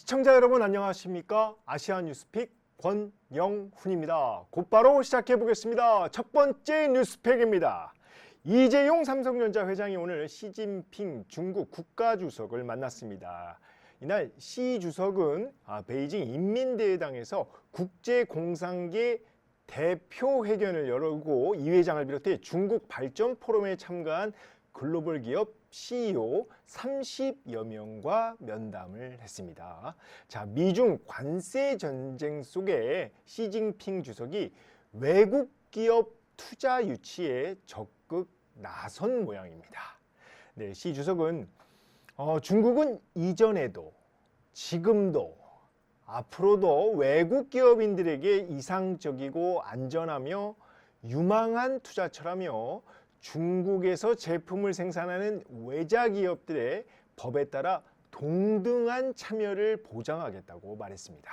시청자 여러분 안녕하십니까? 아시아 뉴스픽 권영훈입니다. 곧바로 시작해 보겠습니다. 첫 번째 뉴스팩입니다. 이재용 삼성전자 회장이 오늘 시진핑 중국 국가주석을 만났습니다. 이날 시 주석은 베이징 인민대회당에서 국제공산계 대표 회견을 열고 이 회장을 비롯해 중국 발전 포럼에 참가한 글로벌 기업 CEO 30여 명과 면담을 했습니다. 자, 미중 관세 전쟁 속에 시진핑 주석이 외국 기업 투자 유치에 적극 나선 모양입니다. 네, 시 주석은 중국은 이전에도 지금도 앞으로도 외국 기업인들에게 이상적이고 안전하며 유망한 투자처라며 중국에서 제품을 생산하는 외자 기업들의 법에 따라 동등한 참여를 보장하겠다고 말했습니다.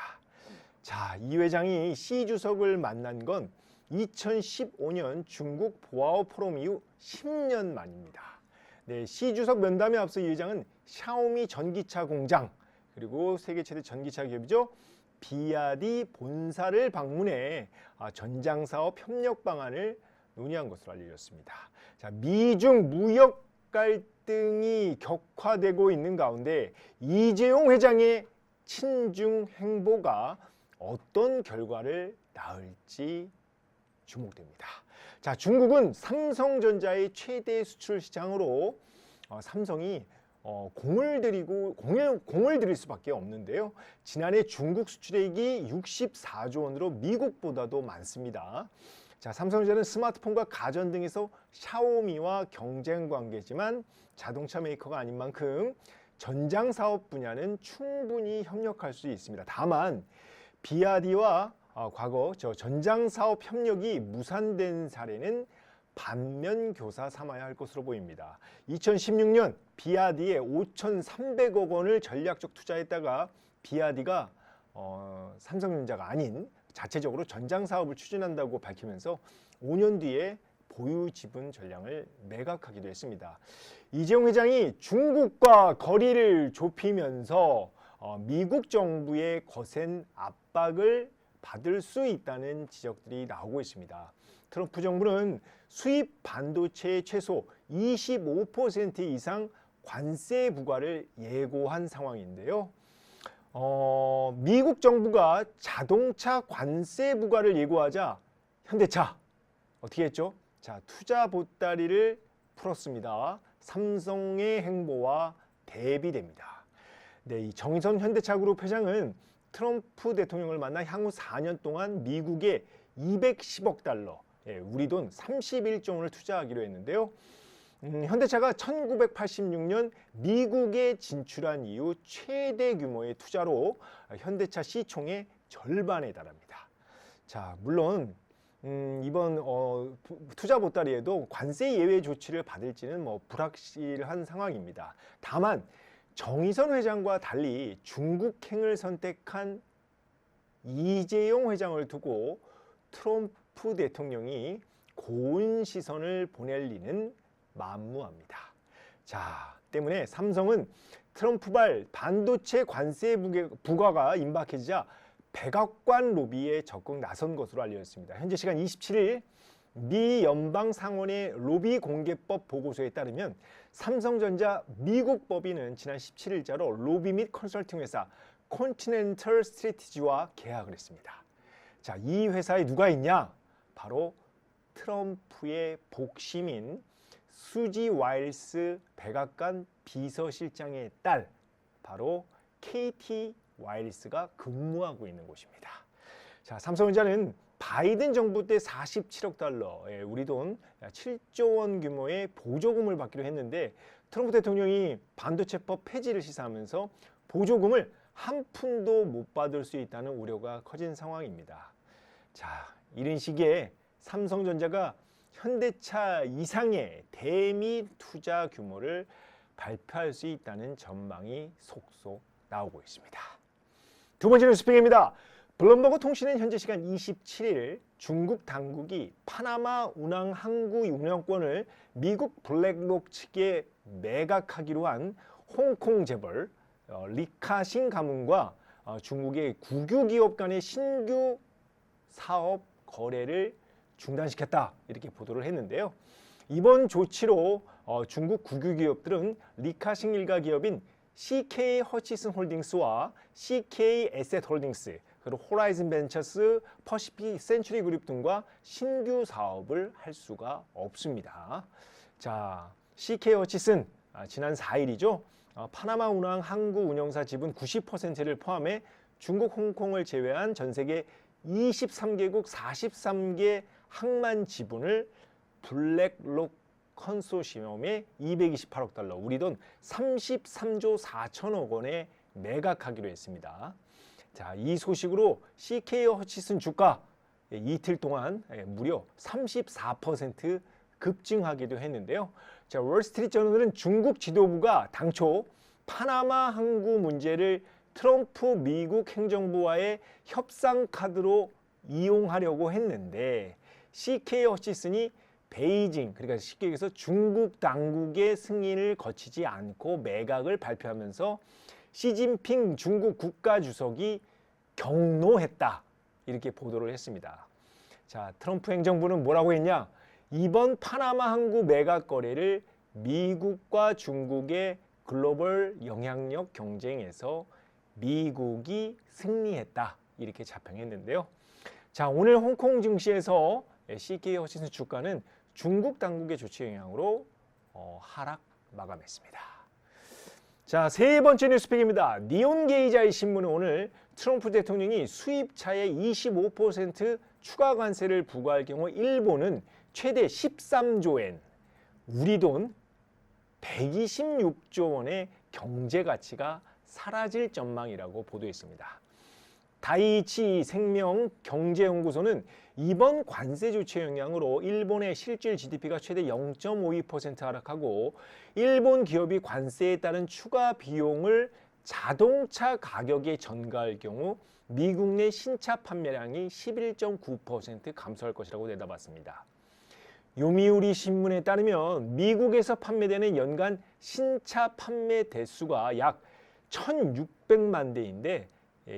자, 이 회장이 시 주석을 만난 건 2015년 중국 보아오 포럼 이후 10년 만입니다. 네, 시 주석 면담에 앞서 이 회장은 샤오미 전기차 공장 그리고 세계 최대 전기차 기업이죠. 비아디 본사를 방문해 전장 사업 협력 방안을 논의한 것으로 알려졌습니다. 자, 미중 무역 갈등이 격화되고 있는 가운데 이재용 회장의 친중 행보가 어떤 결과를 낳을지 주목됩니다. 자, 중국은 삼성전자의 최대 수출 시장으로 삼성이 공을 들일 수밖에 없는데요. 지난해 중국 수출액이 64조 원으로 미국보다도 많습니다. 자, 삼성전자는 스마트폰과 가전 등에서 샤오미와 경쟁 관계지만 자동차 메이커가 아닌 만큼 전장 사업 분야는 충분히 협력할 수 있습니다. 다만 비아디와 과거 전장 사업 협력이 무산된 사례는 반면 교사 삼아야 할 것으로 보입니다. 2016년 비아디에 5,300억 원을 전략적 투자했다가 비아디가 삼성전자가 아닌 자체적으로 전장 사업을 추진한다고 밝히면서 5년 뒤에 보유 지분 전량을 매각하기도 했습니다. 이재용 회장이 중국과 거리를 좁히면서 미국 정부의 거센 압박을 받을 수 있다는 지적들이 나오고 있습니다. 트럼프 정부는 수입 반도체의 최소 25% 이상 관세 부과를 예고한 상황인데요. 미국 정부가 자동차 관세 부과를 예고하자 현대차 어떻게 했죠? 자, 투자 보따리를 풀었습니다. 삼성의 행보와 대비됩니다. 네, 이 정의선 현대차그룹 회장은 트럼프 대통령을 만나 향후 4년 동안 미국에 210억 달러, 우리 돈 31조 원을 투자하기로 했는데요. 현대차가 1986년 미국에 진출한 이후 최대 규모의 투자로 현대차 시총의 절반에 달합니다. 자, 물론 이번 투자 보따리에도 관세 예외 조치를 받을지는 불확실한 상황입니다. 다만 정의선 회장과 달리 중국행을 선택한 이재용 회장을 두고 트럼프 대통령이 고운 시선을 보낼 리는 만무합니다. 자, 때문에 삼성은 트럼프발 반도체 관세 부과가 임박해지자 백악관 로비에 적극 나선 것으로 알려졌습니다. 현재 시간 27일 미 연방 상원의 로비 공개법 보고서에 따르면 삼성전자 미국 법인은 지난 17일자로 로비 및 컨설팅 회사 컨티넨털 스트래티지와 계약을 했습니다. 자, 이 회사에 누가 있냐? 바로 트럼프의 복심인 수지 와일스 백악관 비서실장의 딸, 바로 KT 와일스가 근무하고 있는 곳입니다. 자, 삼성전자는 바이든 정부 때 47억 달러, 우리 돈 7조 원 규모의 보조금을 받기로 했는데 트럼프 대통령이 반도체법 폐지를 시사하면서 보조금을 한 푼도 못 받을 수 있다는 우려가 커진 상황입니다. 자, 이런 시기에 삼성전자가 현대차 이상의 대미 투자 규모를 발표할 수 있다는 전망이 속속 나오고 있습니다. 두 번째 뉴스픽입니다. 블룸버그 통신은 현재 시간 27일 중국 당국이 파나마 운항 항구 운영권을 미국 블랙록 측에 매각하기로 한 홍콩 재벌 리카싱 가문과 중국의 국유 기업 간의 신규 사업 거래를 중단시켰다 이렇게 보도를 했는데요. 이번 조치로 중국 국유 기업들은 리카싱 일가 기업인 CK 허치슨 홀딩스와 CK 에셋 홀딩스 그리고 호라이즌 벤처스, 퍼시픽 센츄리 그룹 등과 신규 사업을 할 수가 없습니다. 자, CK 허치슨 지난 4일이죠. 파나마 운항 항구 운영사 지분 90%를 포함해 중국, 홍콩을 제외한 전 세계 23개국 43개 항만 지분을 블랙록 컨소시엄에 228억 달러, 우리 돈 33조 4천억 원에 매각하기로 했습니다. 자, 이 소식으로 CK 허치슨 주가 이틀 동안 무려 34% 급증하기도 했는데요. 자, 월스트리트 저널은 중국 지도부가 당초 파나마 항구 문제를 트럼프 미국 행정부와의 협상 카드로 이용하려고 했는데 CK 허치슨이 베이징, 그러니까 쉽게 얘기해서 중국 당국의 승인을 거치지 않고 매각을 발표하면서 시진핑 중국 국가주석이 경로했다 이렇게 보도를 했습니다. 자, 트럼프 행정부는 뭐라고 했냐? 이번 파나마 항구 매각 거래를 미국과 중국의 글로벌 영향력 경쟁에서 미국이 승리했다 이렇게 자평했는데요. 자, 오늘 홍콩 증시에서 CK 허치슨 주가는 중국 당국의 조치 영향으로 하락 마감했습니다. 자, 세 번째 뉴스픽입니다. 니온게이자이 신문은 오늘 트럼프 대통령이 수입차에 25% 추가 관세를 부과할 경우 일본은 최대 13조엔, 우리 돈 126조 원의 경제 가치가 사라질 전망이라고 보도했습니다. 다이치 생명 경제연구소는 이번 관세 조치 영향으로 일본의 실질 GDP가 최대 0.52% 하락하고 일본 기업이 관세에 따른 추가 비용을 자동차 가격에 전가할 경우 미국 내 신차 판매량이 11.9% 감소할 것이라고 내다봤습니다. 요미우리 신문에 따르면 미국에서 판매되는 연간 신차 판매 대수가 약 1,600만 대인데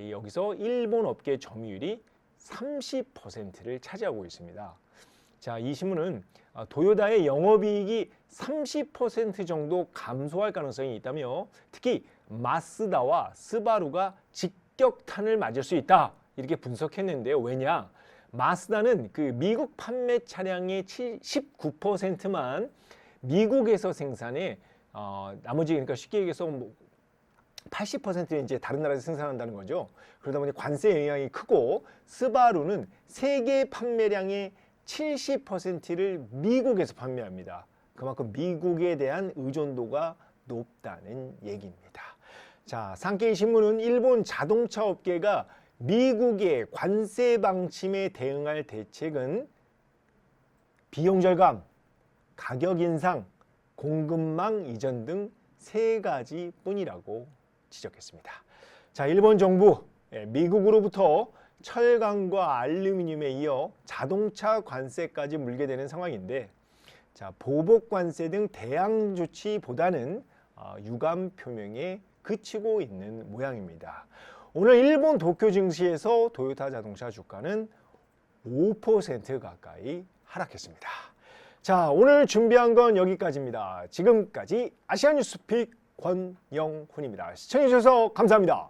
여기서 일본 업계 점유율이 30%를 차지하고 있습니다. 자, 이 신문은 도요타의 영업이익이 30% 정도 감소할 가능성이 있다며 특히 마쓰다와 스바루가 직격탄을 맞을 수 있다 이렇게 분석했는데요. 왜냐? 마쓰다는 그 미국 판매 차량의 19%만 미국에서 생산해 나머지 그러니까 쉽게 얘기해서 80%는 이제 다른 나라에서 생산한다는 거죠. 그러다 보니 관세 영향이 크고 스바루는 세계 판매량의 70%를 미국에서 판매합니다. 그만큼 미국에 대한 의존도가 높다는 얘기입니다. 자, 산케이 신문은 일본 자동차 업계가 미국의 관세 방침에 대응할 대책은 비용 절감, 가격 인상, 공급망 이전 등 세 가지 뿐이라고 지적했습니다. 자, 일본 정부 미국으로부터 철강과 알루미늄에 이어 자동차 관세까지 물게 되는 상황인데 자, 보복 관세 등 대항 조치보다는 유감 표명에 그치고 있는 모양입니다. 오늘 일본 도쿄 증시에서 도요타 자동차 주가는 5% 가까이 하락했습니다. 자, 오늘 준비한 건 여기까지입니다. 지금까지 아시아뉴스픽 권영훈입니다. 시청해 주셔서 감사합니다.